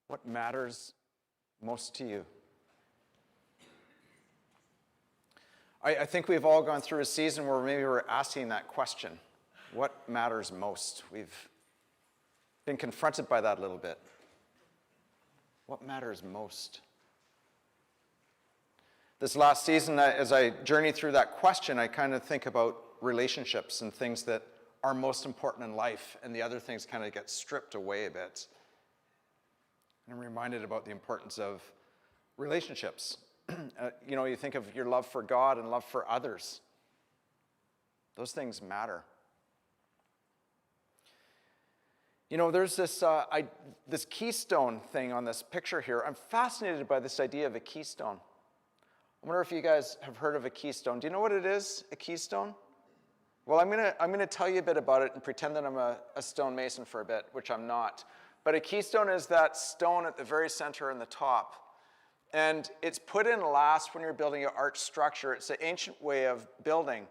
What matters most to you? I think we've all gone through a season where maybe we're asking that question. What matters most? We've been confronted by that a little bit. What matters most? This last season, as I journey through that question, I kind of think about relationships and things that are most important in life, and the other things kind of get stripped away a bit. And I'm reminded about the importance of relationships. You think of your love for God and love for others. Those things matter. There's this Keystone thing on this picture here. I'm fascinated by this idea of a keystone. I wonder if you guys have heard of a keystone. Do you know what it is, a keystone? Well, I'm gonna tell you a bit about it and pretend that I'm a stonemason for a bit, which I'm not. But a keystone is that stone at the very center and the top. And it's put in last when you're building an arch structure. It's an ancient way of building.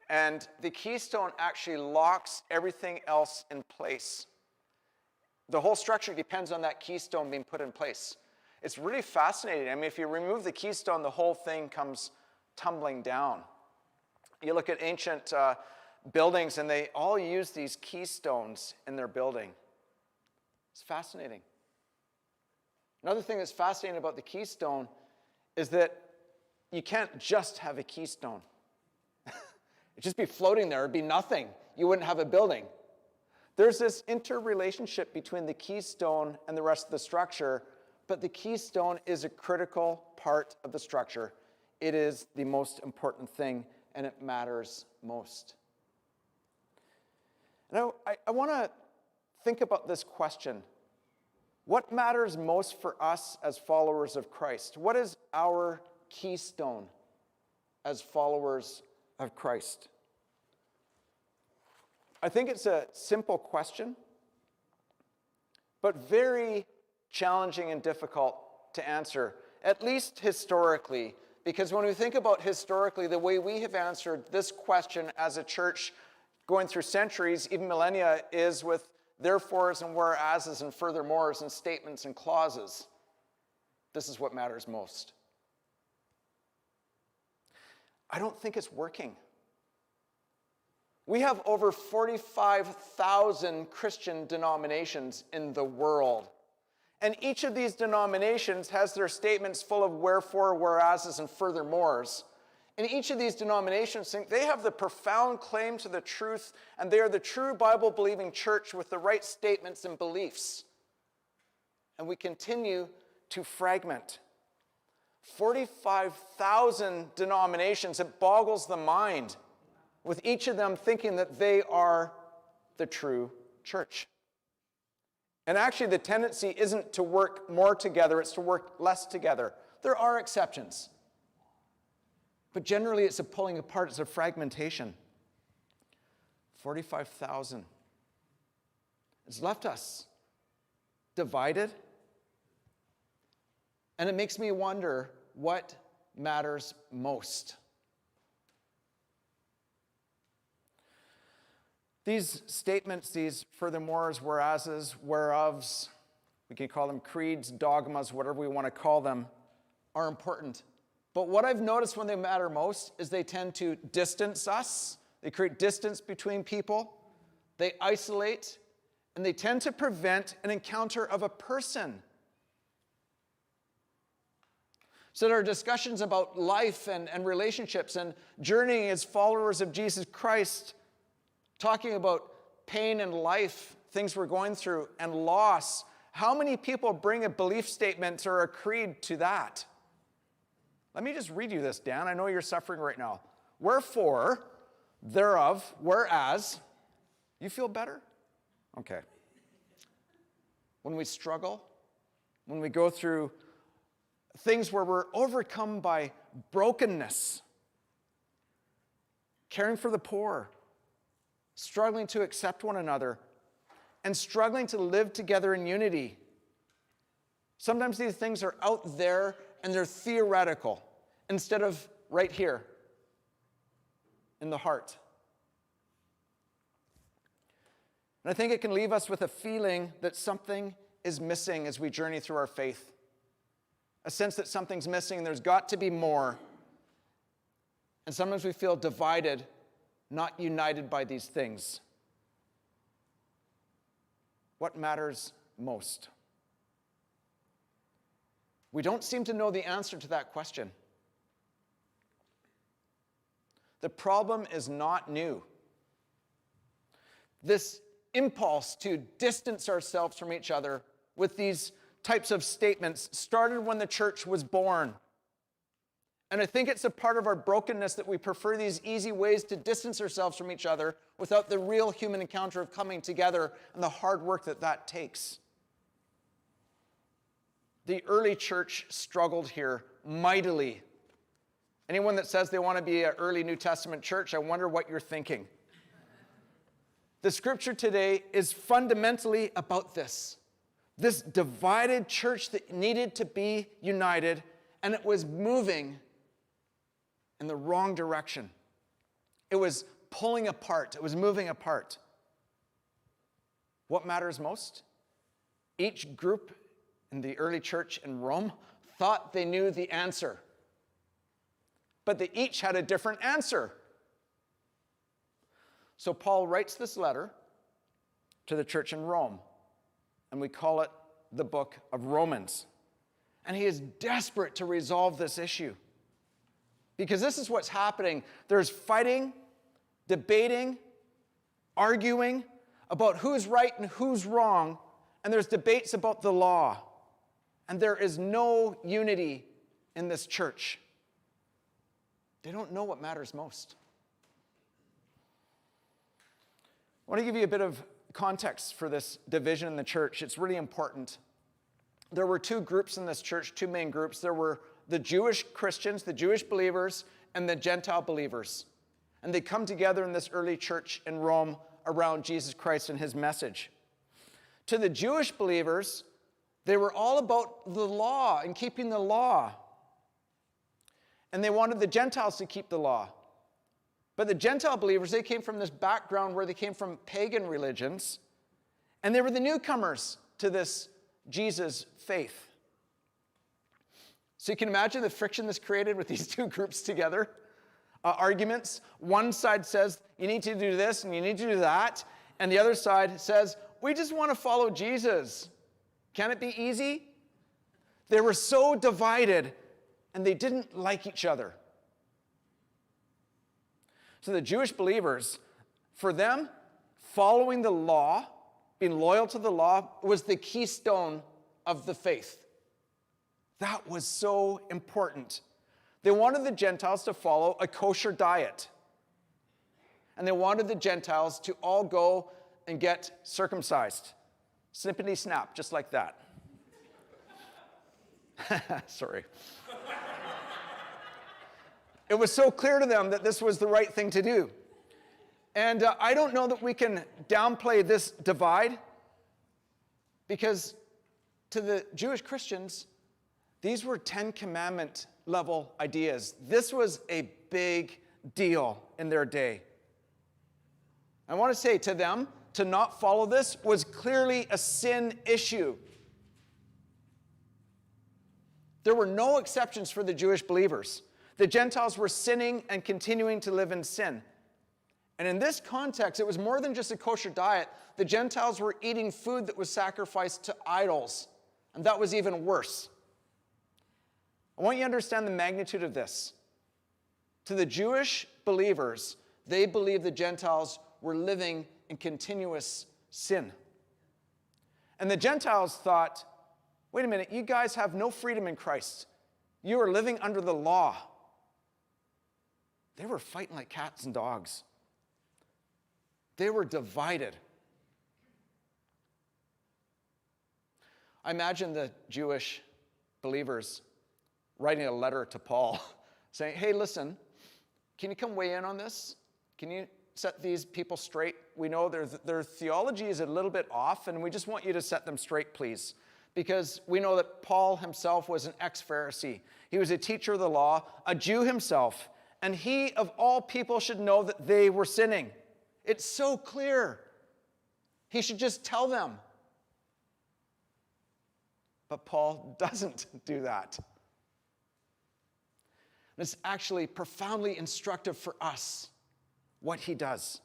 And the keystone actually locks everything else in place. The whole structure depends on that keystone being put in place. It's really fascinating. I mean, if you remove the keystone, the whole thing comes tumbling down. You look at ancient buildings, and they all use these keystones in their building. It's fascinating. Another thing that's fascinating about the keystone is that you can't just have a keystone. It'd just be floating there. It'd be nothing. You wouldn't have a building. There's this interrelationship between the keystone and the rest of the structure, but the keystone is a critical part of the structure. It is the most important thing, and it matters most. Now, I want to think about this question. What matters most for us as followers of Christ? What is our keystone as followers of Christ? I think it's a simple question, but very challenging and difficult to answer, at least historically, because when we think about historically, the way we have answered this question as a church going through centuries, even millennia, is with therefores and whereases and furthermores and statements and clauses. This is what matters most. I don't think it's working. We have over 45,000 Christian denominations in the world. And each of these denominations has their statements full of wherefore, whereases, and furthermores. And each of these denominations think they have the profound claim to the truth, and they are the true Bible-believing church with the right statements and beliefs. And we continue to fragment. 45,000 denominations, it boggles the mind, with each of them thinking that they are the true church. And actually, the tendency isn't to work more together, it's to work less together. There are exceptions. But generally, it's a pulling apart, it's a fragmentation. 45,000. It's left us divided. And it makes me wonder what matters most. These statements, these furthermores, whereases, whereofs, we can call them creeds, dogmas, whatever we want to call them, are important. But what I've noticed when they matter most is they tend to distance us. They create distance between people. They isolate. And they tend to prevent an encounter of a person. So there are discussions about life and relationships and journeying as followers of Jesus Christ, talking about pain and life, things we're going through, and loss. How many people bring a belief statement or a creed to that? Let me just read you this, Dan. I know you're suffering right now. Wherefore, thereof, whereas, you feel better? Okay. When we struggle, when we go through things where we're overcome by brokenness, caring for the poor, struggling to accept one another, and struggling to live together in unity. Sometimes these things are out there and they're theoretical instead of right here in the heart. And I think it can leave us with a feeling that something is missing as we journey through our faith. A sense that something's missing, there's got to be more. And sometimes we feel divided, not united by these things. What matters most? We don't seem to know the answer to that question. The problem is not new. This impulse to distance ourselves from each other with these types of statements started when the church was born. And I think it's a part of our brokenness that we prefer these easy ways to distance ourselves from each other without the real human encounter of coming together and the hard work that that takes. The early church struggled here mightily. Anyone that says they want to be an early New Testament church, I wonder what you're thinking. The scripture today is fundamentally about this divided church that needed to be united, and it was moving in the wrong direction. It was pulling apart. It was moving apart. What matters most? Each group in the early church in Rome thought they knew the answer, but they each had a different answer. So Paul writes this letter to the church in Rome, and we call it the book of Romans. And he is desperate to resolve this issue, because this is what's happening. There's fighting, debating, arguing about who's right and who's wrong, and there's debates about the law. And there is no unity in this church. They don't know what matters most. I want to give you a bit of context for this division in the church. It's really important. There were two groups in this church, two main groups. There were the Jewish Christians, the Jewish believers, and the Gentile believers. And they come together in this early church in Rome around Jesus Christ and his message. To the Jewish believers, they were all about the law and keeping the law. And they wanted the Gentiles to keep the law. But the Gentile believers, they came from this background where they came from pagan religions, and they were the newcomers to this Jesus faith. So you can imagine the friction this created with these two groups together. Arguments. One side says, you need to do this and you need to do that. And the other side says, we just want to follow Jesus. Can it be easy? They were so divided, and they didn't like each other. So the Jewish believers, for them, following the law, being loyal to the law, was the keystone of the faith. That was so important. They wanted the Gentiles to follow a kosher diet. And they wanted the Gentiles to all go and get circumcised. Snippety snap, just like that. Sorry. It was so clear to them that this was the right thing to do. And I don't know that we can downplay this divide, because to the Jewish Christians, these were 10 Commandment level ideas. This was a big deal in their day. I want to say to them, to not follow this was clearly a sin issue. There were no exceptions for the Jewish believers. The Gentiles were sinning and continuing to live in sin. And in this context, it was more than just a kosher diet. The Gentiles were eating food that was sacrificed to idols, and that was even worse. I want you to understand the magnitude of this. To the Jewish believers, they believed the Gentiles were living in continuous sin. And the Gentiles thought, wait a minute, you guys have no freedom in Christ. You are living under the law. They were fighting like cats and dogs. They were divided. I imagine the Jewish believers writing a letter to Paul saying, hey, listen, can you come weigh in on this? Can you set these people straight? We know their theology is a little bit off, and we just want you to set them straight, please. Because we know that Paul himself was an ex-Pharisee. He was a teacher of the law, a Jew himself, and he, of all people, should know that they were sinning. It's so clear. He should just tell them. But Paul doesn't do that. It's actually profoundly instructive for us what he does.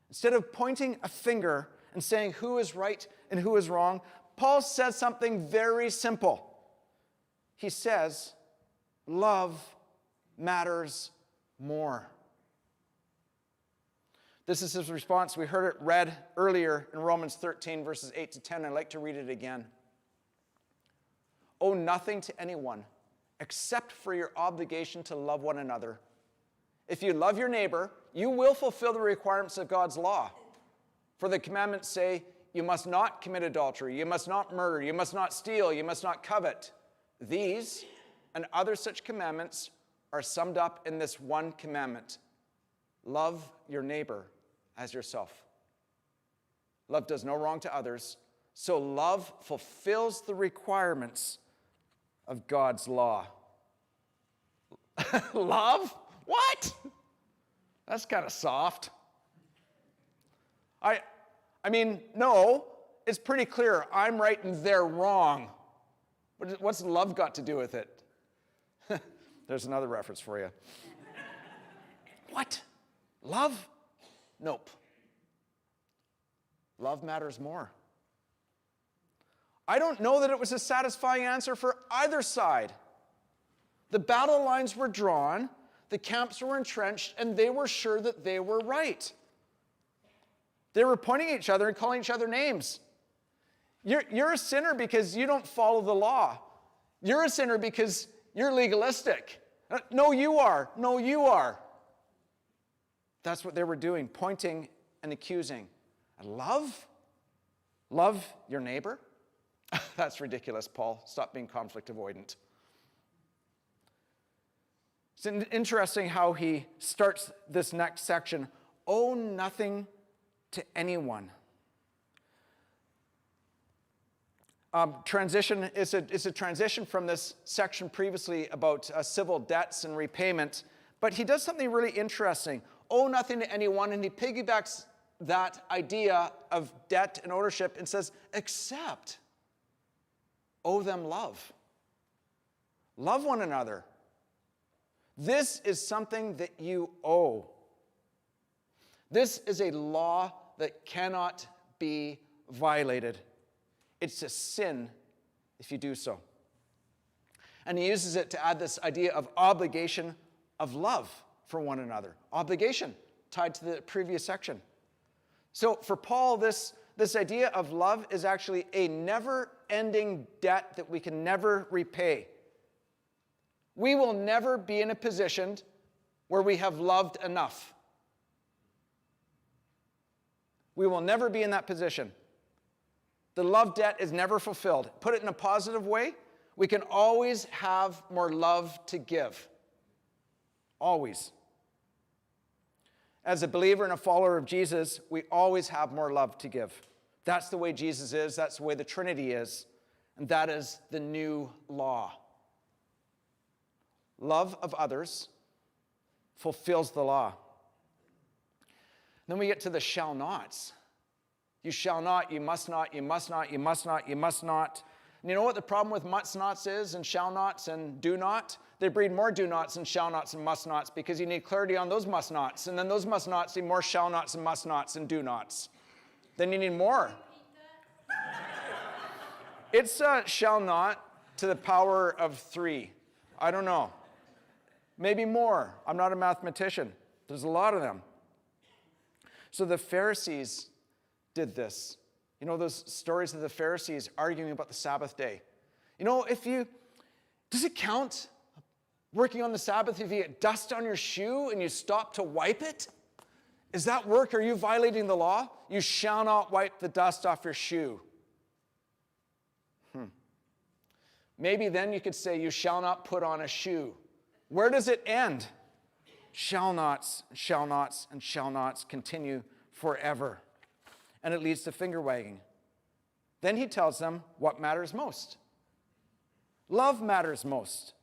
Instead of pointing a finger and saying who is right and who is wrong, Paul says something very simple. He says, love matters more. This is his response. We heard it read earlier in Romans 13, verses 8 to 10. I'd like to read it again. Owe nothing to anyone except for your obligation to love one another. If you love your neighbor, you will fulfill the requirements of God's law. For the commandments say, you must not commit adultery, you must not murder, you must not steal, you must not covet. These and other such commandments are summed up in this one commandment. Love your neighbor as yourself. Love does no wrong to others, so love fulfills the requirements of God's law. Love? What? That's kind of soft. I mean, no, it's pretty clear. I'm right and they're wrong. What's love got to do with it? There's another reference for you. What? Love? Nope. Love matters more. I don't know that it was a satisfying answer for either side. The battle lines were drawn, the camps were entrenched, and they were sure that they were right. They were pointing at each other and calling each other names. You're a sinner because you don't follow the law. You're a sinner because you're legalistic. No, you are. No, you are. That's what they were doing, pointing and accusing. And love? Love your neighbor? That's ridiculous, Paul. Stop being conflict avoidant. It's interesting how he starts this next section. Owe nothing to anyone. Transition is a transition from this section previously about civil debts and repayment, but he does something really interesting. Owe nothing to anyone, and he piggybacks that idea of debt and ownership and says, except owe them love. Love one another. This is something that you owe. This is a law that cannot be violated. It's a sin if you do so. And he uses it to add this idea of obligation of love for one another. Obligation, tied to the previous section. So for Paul, this idea of love is actually a never-ending debt that we can never repay. We will never be in a position where we have loved enough. We will never be in that position. The love debt is never fulfilled. Put it in a positive way, we can always have more love to give. Always. As a believer and a follower of Jesus, we always have more love to give. That's the way Jesus is, that's the way the Trinity is, and that is the new law. Love of others fulfills the law. Then we get to the shall nots. You shall not, you must not, you must not, you must not, you must not. And you know what the problem with must nots is and shall nots and do not? They breed more do nots and shall nots and must nots because you need clarity on those must nots. And then those must nots need more shall nots and must nots and do nots. Then you need more. It's shall not to the power of 3. I don't know. Maybe more. I'm not a mathematician. There's a lot of them. So the Pharisees did this. You know those stories of the Pharisees arguing about the Sabbath day. You know, does it count working on the Sabbath if you get dust on your shoe and you stop to wipe it? Is that work? Are you violating the law? You shall not wipe the dust off your shoe. Maybe then you could say you shall not put on a shoe. Where does it end? Shall nots, and shall nots, and shall nots continue forever. And it leads to finger wagging. Then he tells them what matters most. Love matters most.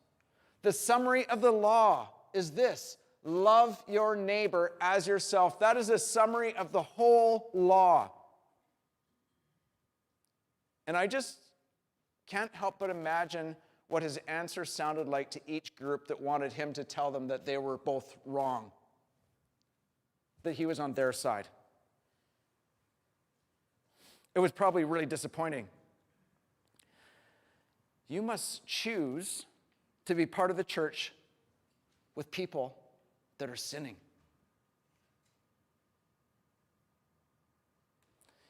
The summary of the law is this: love your neighbor as yourself. That is a summary of the whole law. And I just Can't help but imagine what his answer sounded like to each group that wanted him to tell them that they were both wrong, that he was on their side. It was probably really disappointing. You must choose to be part of the church with people that are sinning.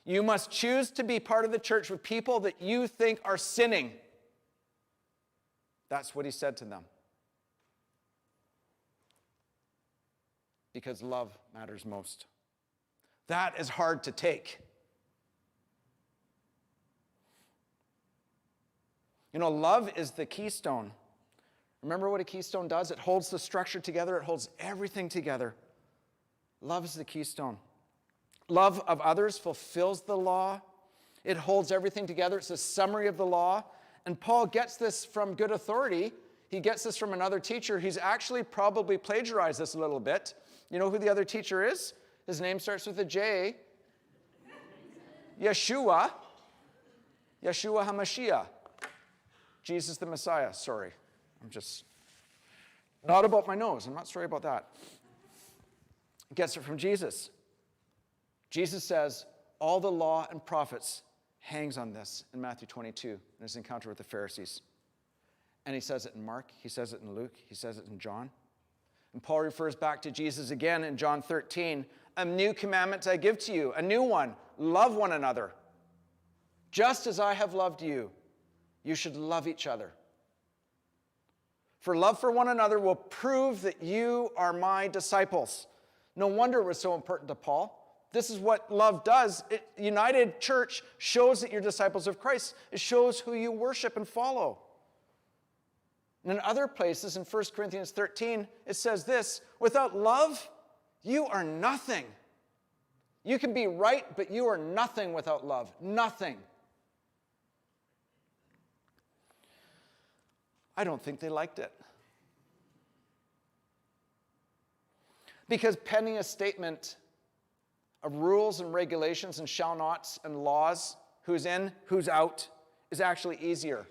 You must choose to be part of the church with people that you think are sinning. That's what he said to them. Because love matters most. That is hard to take. You know, love is the keystone. Remember what a keystone does? It holds the structure together. It holds everything together. Love is the keystone. Love of others fulfills the law. It holds everything together. It's a summary of the law. And Paul gets this from good authority. He gets this from another teacher. He's actually probably plagiarized this a little bit. You know who the other teacher is? His name starts with a J. Yeshua. Yeshua HaMashiach. Jesus the Messiah. Sorry. I'm just not about my nose. I'm not sorry about that. Gets it from Jesus. Jesus says, all the law and prophets hangs on this in Matthew 22 in his encounter with the Pharisees. And he says it in Mark, he says it in Luke, he says it in John. And Paul refers back to Jesus again in John 13. A new commandment I give to you, a new one. Love one another. Just as I have loved you, you should love each other. For love for one another will prove that you are my disciples. No wonder it was so important to Paul. This is what love does. United church shows that you're disciples of Christ. It shows who you worship and follow. And in other places, in 1 Corinthians 13, it says this, without love, you are nothing. You can be right, but you are nothing without love. Nothing. I don't think they liked it. Because penning a statement of rules and regulations and shall nots and laws, who's in, who's out, is actually easier.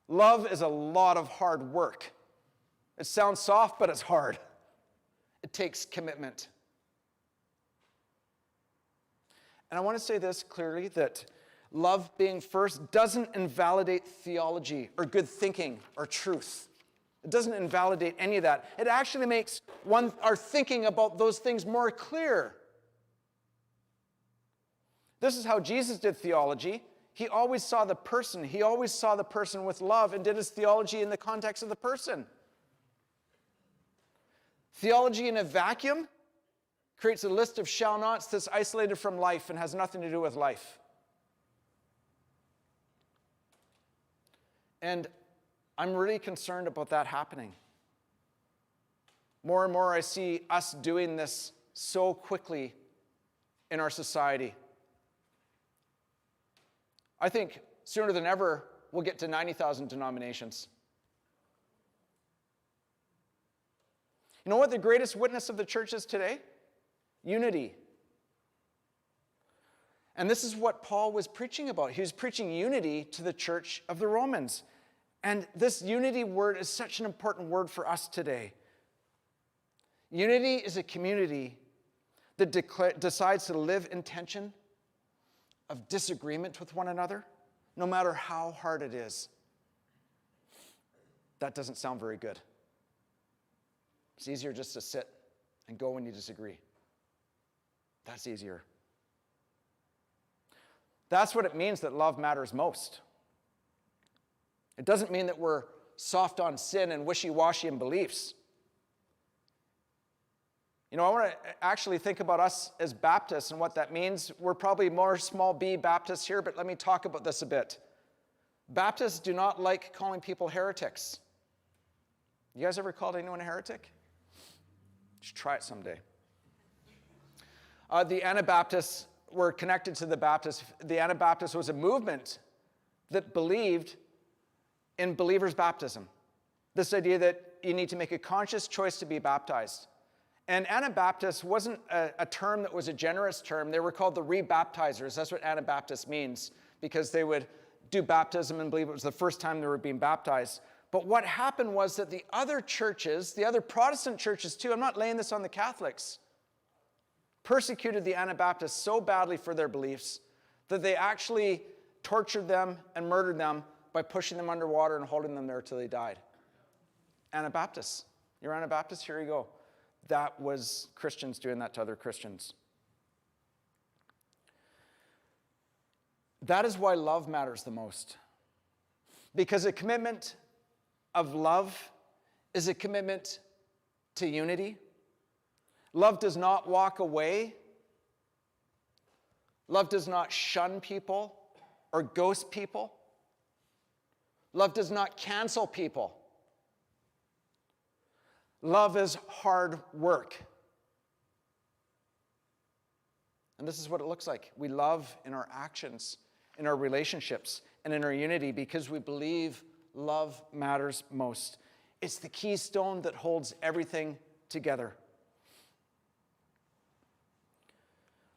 Love is a lot of hard work. It sounds soft, but it's hard. It takes commitment. And I want to say this clearly, that love being first doesn't invalidate theology or good thinking or truth. It doesn't invalidate any of that. It actually makes our thinking about those things more clear. This is how Jesus did theology. He always saw the person. He always saw the person with love and did his theology in the context of the person. Theology in a vacuum creates a list of shall nots that's isolated from life and has nothing to do with life. And I'm really concerned about that happening. More and more I see us doing this so quickly in our society. I think sooner than ever we'll get to 90,000 denominations. You know what the greatest witness of the church is today? Unity. And this is what Paul was preaching about. He was preaching unity to the church of the Romans. And this unity word is such an important word for us today. Unity is a community that decides to live in tension of disagreement with one another, no matter how hard it is. That doesn't sound very good. It's easier just to sit and go when you disagree. That's easier. That's what it means that love matters most. It doesn't mean that we're soft on sin and wishy-washy in beliefs. You know, I want to actually think about us as Baptists and what that means. We're probably more small b Baptists here, but let me talk about this a bit. Baptists do not like calling people heretics. You guys ever called anyone a heretic? You should try it someday. The Anabaptists were connected to the Baptists. The Anabaptists was a movement that believed in believers' baptism. This idea that you need to make a conscious choice to be baptized. And Anabaptist wasn't a term that was a generous term. They were called the rebaptizers. That's what Anabaptist means, because they would do baptism and believe it was the first time they were being baptized. But what happened was that the other churches, the other Protestant churches too, I'm not laying this on the Catholics, persecuted the Anabaptists so badly for their beliefs that they actually tortured them and murdered them by pushing them underwater and holding them there till they died. Anabaptists. You're Anabaptist? Here you go. That was Christians doing that to other Christians. That is why love matters the most. Because a commitment of love is a commitment to unity. Love does not walk away. Love does not shun people or ghost people. Love does not cancel people. Love is hard work. And this is what it looks like. We love in our actions, in our relationships, and in our unity because we believe love matters most. It's the keystone that holds everything together.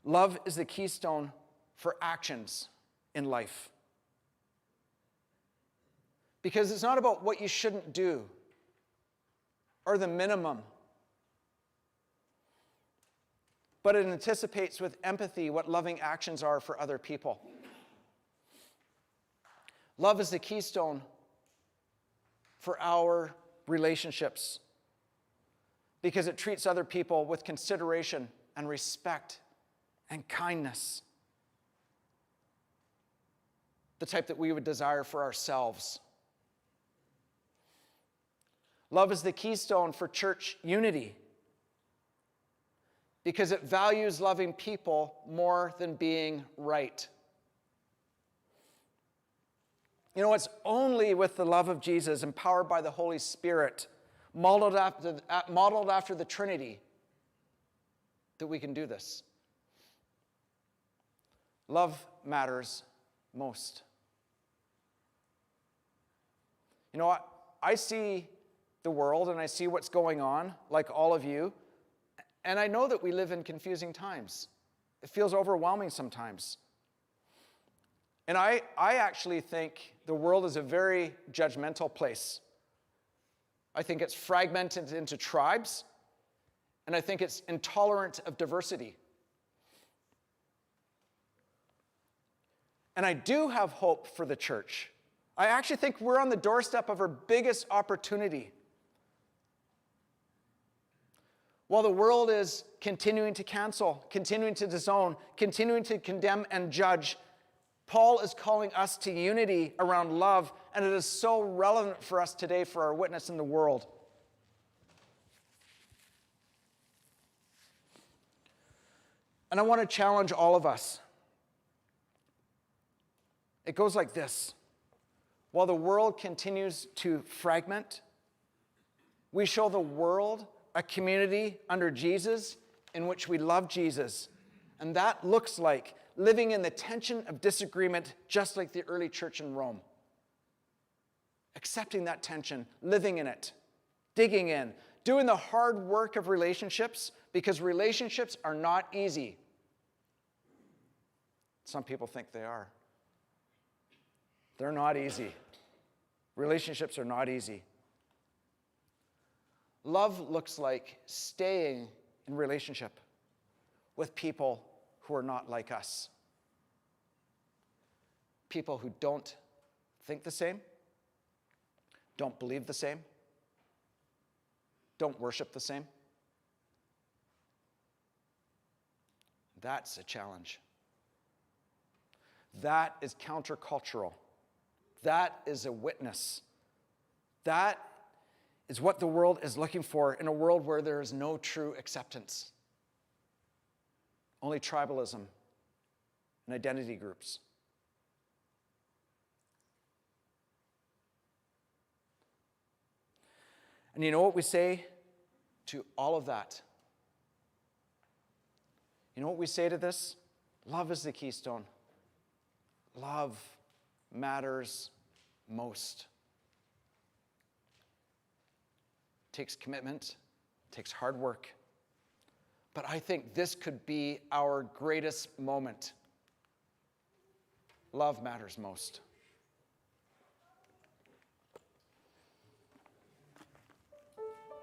Love is the keystone for actions in life. Because it's not about what you shouldn't do or the minimum, but it anticipates with empathy what loving actions are for other people. Love is the keystone for our relationships because it treats other people with consideration and respect and kindness, the type that we would desire for ourselves. Love is the keystone for church unity because it values loving people more than being right. You know, it's only with the love of Jesus, empowered by the Holy Spirit, modeled after the Trinity, that we can do this. Love matters most. You know what? I see the world and I see what's going on, like all of you, and I know that we live in confusing times. It feels overwhelming sometimes. And I actually think the world is a very judgmental place. I think it's fragmented into tribes, and I think it's intolerant of diversity. And I do have hope for the church. I actually think we're on the doorstep of our biggest opportunity. While the world is continuing to cancel, continuing to disown, continuing to condemn and judge, Paul is calling us to unity around love, and it is so relevant for us today for our witness in the world. And I want to challenge all of us. It goes like this. While the world continues to fragment, we show the world a community under Jesus in which we love Jesus. And that looks like living in the tension of disagreement, just like the early church in Rome. Accepting that tension, living in it, digging in, doing the hard work of relationships, because relationships are not easy. Some people think they are. They're not easy. Relationships are not easy. Love looks like staying in relationship with people who are not like us. People who don't think the same, don't believe the same, don't worship the same. That's a challenge. That is countercultural. That is a witness. That is what the world is looking for in a world where there is no true acceptance. Only tribalism and identity groups. And you know what we say to all of that? You know what we say to this? Love is the keystone. Love matters most. It takes commitment, it takes hard work. But I think this could be our greatest moment. Love matters most.